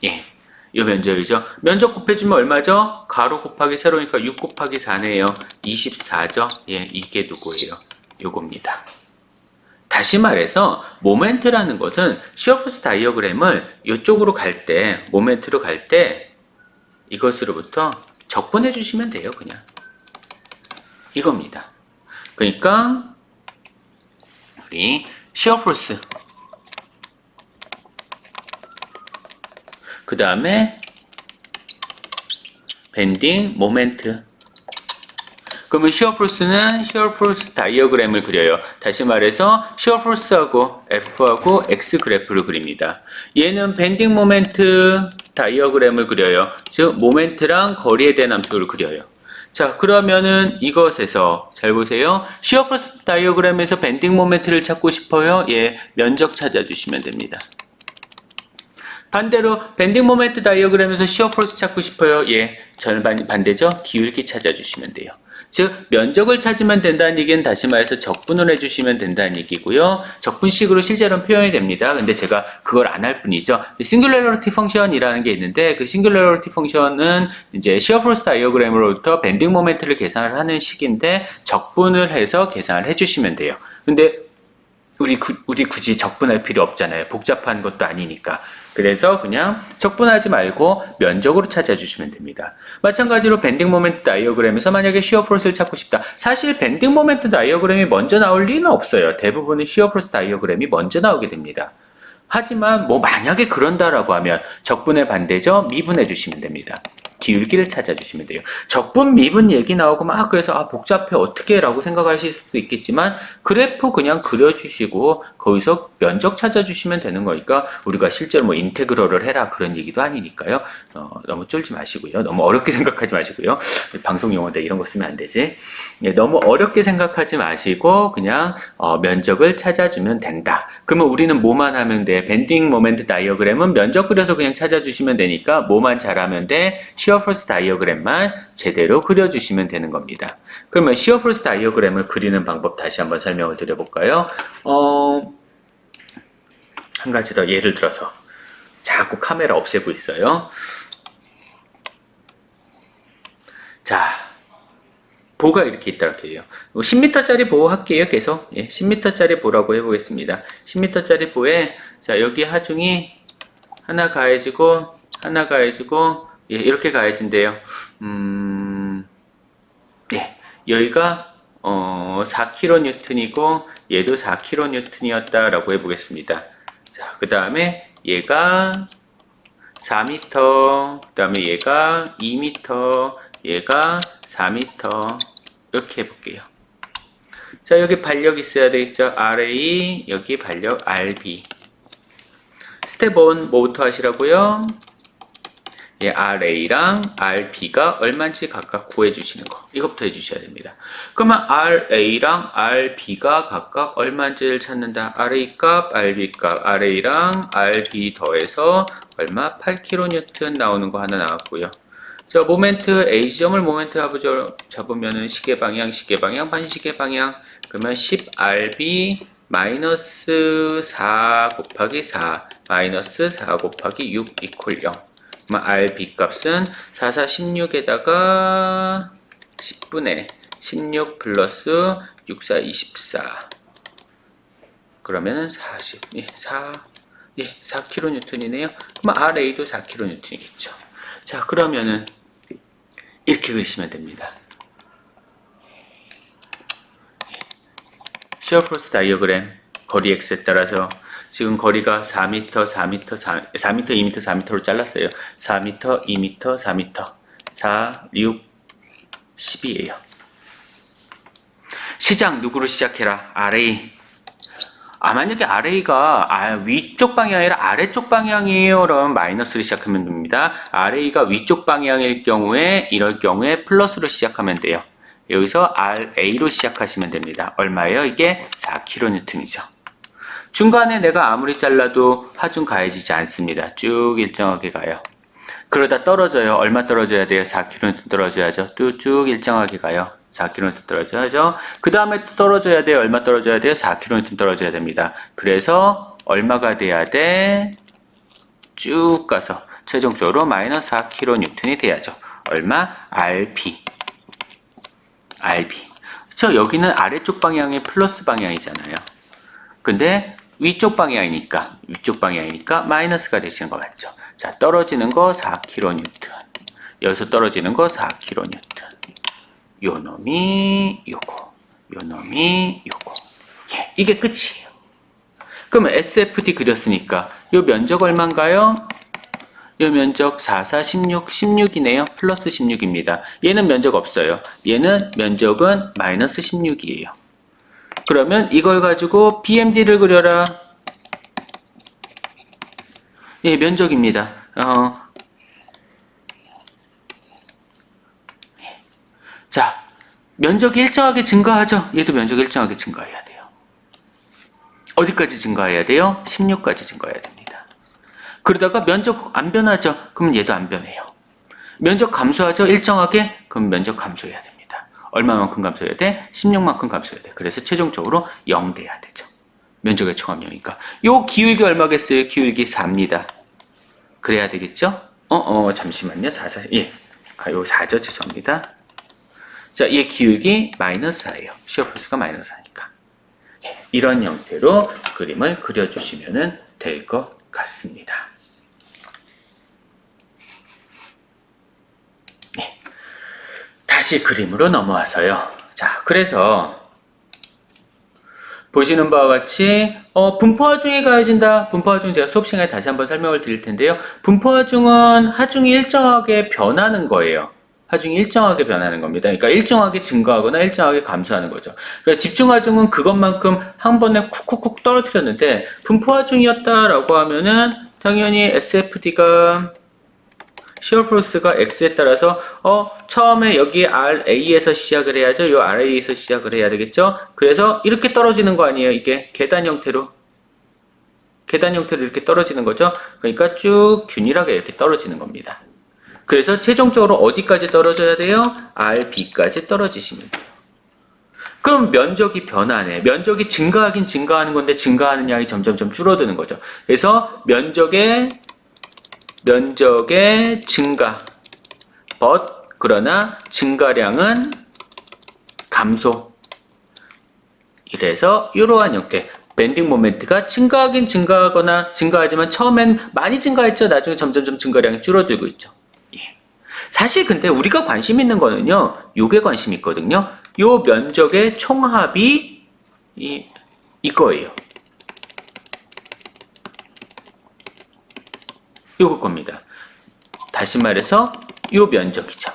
S1: 예, 이 면적이죠. 면적 곱해주면 얼마죠? 가로 곱하기 세로니까 6 곱하기 4네요. 24죠. 예, 이게 누구예요? 요겁니다. 다시 말해서 모멘트라는 것은 시어 프로스 다이어그램을 이쪽으로 갈 때, 모멘트로 갈 때 이것으로부터 적분해 주시면 돼요. 그냥 이겁니다. 그러니까 우리 시어 프로스, 그 다음에 밴딩 모멘트. 그러면 시어 프로스는 시어 프로스 다이어그램을 그려요. 다시 말해서 시어 프로스하고 F하고 X 그래프를 그립니다. 얘는 밴딩 모멘트 다이어그램을 그려요. 즉 모멘트랑 거리에 대한 함수를 그려요. 자, 그러면은 이것에서 잘 보세요. 시어 프로스 다이어그램에서 밴딩 모멘트를 찾고 싶어요. 예, 면적 찾아주시면 됩니다. 반대로 밴딩 모멘트 다이어그램에서 시어 프로스 찾고 싶어요. 예, 반대죠. 기울기 찾아주시면 돼요. 즉 면적을 찾으면 된다는 얘기는 다시 말해서 적분을 해주시면 된다는 얘기고요. 적분식으로 실제로는 표현이 됩니다. 근데 제가 그걸 안 할 뿐이죠. 싱귤러리티 펑션이라는 게 있는데 그 싱귤러리티 펑션은 이제 시어 프로스 다이어그램으로부터 밴딩 모멘트를 계산을 하는 식인데 적분을 해서 계산을 해주시면 돼요. 근데 우리 굳이 적분할 필요 없잖아요. 복잡한 것도 아니니까. 그래서 그냥 적분하지 말고 면적으로 찾아주시면 됩니다. 마찬가지로 밴딩 모멘트 다이어그램에서 만약에 시어 프로스를 찾고 싶다. 사실 밴딩 모멘트 다이어그램이 먼저 나올 리는 없어요. 대부분은 시어 프로스 다이어그램이 먼저 나오게 됩니다. 하지만 뭐 만약에 그런다라고 하면 적분의 반대죠. 미분해 주시면 됩니다. 기울기를 찾아주시면 돼요. 적분, 미분 얘기 나오고 막 그래서 아 복잡해 어떻게 라고 생각하실 수도 있겠지만 그래프 그냥 그려주시고 거기서 면적 찾아주시면 되는 거니까 우리가 실제로 뭐 인테그럴을 해라 그런 얘기도 아니니까요. 너무 쫄지 마시고요. 너무 어렵게 생각하지 마시고요. 방송 용어인데 이런 거 쓰면 안 되지. 너무 어렵게 생각하지 마시고 그냥 면적을 찾아주면 된다. 그러면 우리는 뭐만 하면 돼? 밴딩 모멘트 다이어그램은 면적 그려서 그냥 찾아주시면 되니까 뭐만 잘하면 돼? 시어 포스 다이어그램만 제대로 그려주시면 되는 겁니다. 그러면 시어 포스 다이어그램을 그리는 방법 다시 한번 설명을 드려볼까요? 한 가지 더 예를 들어서 자꾸 카메라 없애고 있어요. 자, 보가 이렇게 있다고 해요. 10m짜리 보 할게요. 계속 10m짜리 보라고 해보겠습니다. 10m짜리 보에 자 여기 하중이 하나 가해지고 하나 가해지고 이렇게 가해진대요. 여기가 4kN이고 얘도 4kN이었다라고 해보겠습니다. 자, 그 다음에 얘가 4m, 그 다음에 얘가 2m, 얘가 4m 이렇게 해볼게요. 자, 여기 반력 있어야 되겠죠. RA, 여기 반력 RB. 스텝 1 뭐부터 하시라고요? RA랑 RB가 얼마인지 각각 구해주시는 거. 이것부터 해주셔야 됩니다. 그러면 RA랑 RB가 각각 얼마인지를 찾는다. RA 값, RB 값. RA랑 RB 더해서 얼마? 8kN 나오는 거 하나 나왔고요. 자, 모멘트 A지점을 모멘트 잡으면은 시계방향, 반시계방향. 그러면 10RB 마이너스 4 곱하기 4 마이너스 4 곱하기 6 이퀄 0. RB 값은 4, 4, 16에다가 10분의 16 플러스 6, 4, 24. 그러면은 40, 4kN이네요. 그럼 RA도 4kN이겠죠. 자, 그러면은 이렇게 그리시면 됩니다. 시어 포스 다이어그램 거리 x에 따라서 지금 거리가 4m, 4m, 2m, 4m로 잘랐어요. 4m, 2m, 4m. 4, 6, 10이에요. 시작 누구로 시작해라? RA. 만약에 RA가 위쪽 방향이 아니라 아래쪽 방향이에요. 그럼 마이너스로 시작하면 됩니다. RA가 위쪽 방향일 경우에 이럴 경우에 플러스로 시작하면 돼요. 여기서 RA로 시작하시면 됩니다. 얼마예요? 이게 4kN이죠. 중간에 내가 아무리 잘라도 하중 가해지지 않습니다. 쭉 일정하게 가요. 그러다 떨어져요. 얼마 떨어져야 돼요? 4kN 떨어져야죠. 또 쭉 일정하게 가요. 4kN 떨어져야죠. 그 다음에 또 떨어져야 돼요. 얼마 떨어져야 돼요? 4kN 떨어져야 됩니다. 그래서 얼마가 돼야 돼? 쭉 가서 최종적으로 마이너스 4kN이 돼야죠. 얼마? RB. 그쵸? 여기는 아래쪽 방향이 플러스 방향이잖아요. 근데 위쪽 방향이니까 마이너스가 되시는 거 맞죠? 자, 떨어지는 거 4kN. 여기서 떨어지는 거 4kN. 요 놈이 요거. 이게 끝이에요. 그러면 SFD 그렸으니까 요 면적 얼마인가요? 요 면적 4, 4, 16이네요. 플러스 16입니다. 얘는 면적 없어요. 얘는 면적은 마이너스 16이에요. 그러면 이걸 가지고 BMD를 그려라. 면적입니다. 자, 면적이 일정하게 증가하죠. 얘도 면적이 일정하게 증가해야 돼요. 어디까지 증가해야 돼요? 16까지 증가해야 됩니다. 그러다가 면적 안 변하죠. 그럼 얘도 안 변해요. 면적 감소하죠. 일정하게. 그럼 면적 감소해야 됩니다. 얼마만큼 감소해야 돼? 16만큼 감소해야 돼. 그래서 최종적으로 0 돼야 되죠. 면적의 총합 0이니까. 요 기울기 얼마겠어요? 기울기 4입니다. 그래야 되겠죠? 잠시만요. 4, 4, 요 4죠. 죄송합니다. 자, 얘 기울기 마이너스 4예요. 시어 포스가 마이너스 4니까. 이런 형태로 그림을 그려주시면 될 것 같습니다. 다시 그림으로 넘어와서요. 자, 그래서 보시는 바와 같이 분포하중이 가해진다. 분포하중 제가 수업 시간에 다시 한번 설명을 드릴 텐데요. 분포하중은 하중이 일정하게 변하는 거예요. 하중이 일정하게 변하는 겁니다. 그러니까 일정하게 증가하거나 일정하게 감소하는 거죠. 그러니까 집중하중은 그것만큼 한 번에 쿡쿡쿡 떨어뜨렸는데 분포하중이었다라고 하면은 당연히 SFD가 시어프로스가 X에 따라서 처음에 여기 RA에서 시작을 해야죠. 요 RA에서 시작을 해야 되겠죠. 그래서 이렇게 떨어지는 거 아니에요. 이게 계단 형태로 이렇게 떨어지는 거죠. 그러니까 쭉 균일하게 이렇게 떨어지는 겁니다. 그래서 최종적으로 어디까지 떨어져야 돼요? RB까지 떨어지시면 돼요. 그럼 면적이 변하네. 면적이 증가하긴 증가하는 건데 증가하는 양이 점점점 줄어드는 거죠. 그래서 면적의 증가, 그러나 증가량은 감소. 이래서 이러한 형태, 밴딩 모멘트가 증가하긴 증가하거나 증가하지만 처음엔 많이 증가했죠. 나중에 점점점 증가량이 줄어들고 있죠. 사실 근데 우리가 관심 있는 거는요, 요게 관심 있거든요. 요 면적의 총합이 이거예요. 요거 겁니다. 다시 말해서 요 면적이죠.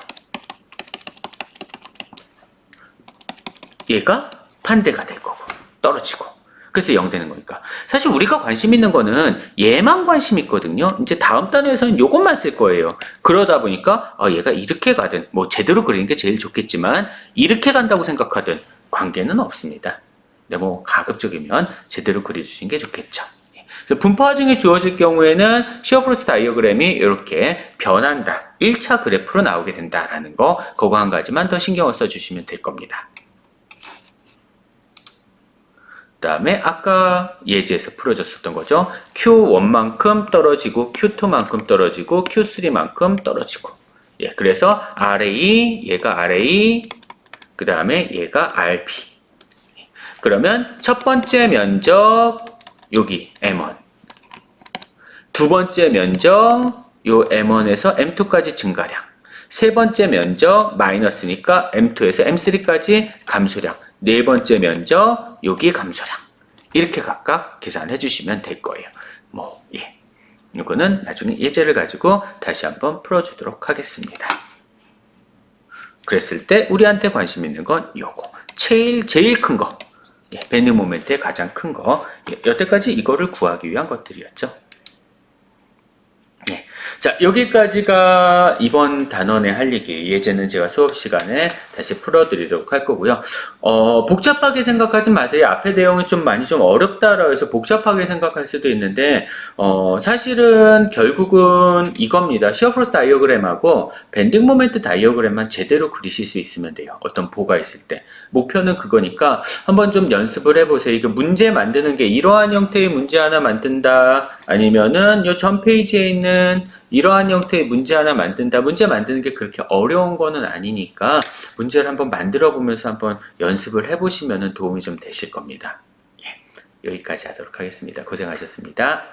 S1: 얘가 반대가 될 거고 떨어지고 그래서 0 되는 거니까. 사실 우리가 관심 있는 거는 얘만 관심 있거든요. 이제 다음 단어에서는 요것만 쓸 거예요. 그러다 보니까 얘가 이렇게 가든 뭐 제대로 그리는 게 제일 좋겠지만 이렇게 간다고 생각하든 관계는 없습니다. 근데 뭐 가급적이면 제대로 그려주시는 게 좋겠죠. 그래서 분포하중이 주어질 경우에는 시어프로스트 다이어그램이 이렇게 변한다. 1차 그래프로 나오게 된다라는 거, 그거 한 가지만 더 신경을 써주시면 될 겁니다. 그 다음에 아까 예제에서 풀어줬었던 거죠. Q1만큼 떨어지고 Q2만큼 떨어지고 Q3만큼 떨어지고. 그래서 RA, 얘가 RA, 그 다음에 얘가 RB. 그러면 첫 번째 면적 여기 M1, 두 번째 면적 요 M1에서 M2까지 증가량, 세 번째 면적 마이너스니까 M2에서 M3까지 감소량, 네 번째 면적 여기 감소량. 이렇게 각각 계산해 주시면 될 거예요. 이거는 나중에 예제를 가지고 다시 한번 풀어주도록 하겠습니다. 그랬을 때 우리한테 관심 있는 건 요거 제일 큰 거, 밴딩 모멘트의 가장 큰 거, 여태까지 이거를 구하기 위한 것들이었죠. 자, 여기까지가 이번 단원의 할 얘기. 예제는 제가 수업 시간에 다시 풀어드리도록 할 거고요. 복잡하게 생각하지 마세요. 앞에 내용이 좀 많이 좀 어렵다라고 해서 복잡하게 생각할 수도 있는데, 사실은 결국은 이겁니다. 시어프로스트 다이어그램하고 밴딩 모멘트 다이어그램만 제대로 그리실 수 있으면 돼요. 어떤 보가 있을 때. 목표는 그거니까 한번 좀 연습을 해보세요. 이게 문제 만드는 게 이러한 형태의 문제 하나 만든다. 아니면은 요 전 페이지에 있는 이러한 형태의 문제 하나 만든다. 문제 만드는 게 그렇게 어려운 거는 아니니까 문제를 한번 만들어 보면서 한번 연습을 해보시면 도움이 좀 되실 겁니다. 여기까지 하도록 하겠습니다. 고생하셨습니다.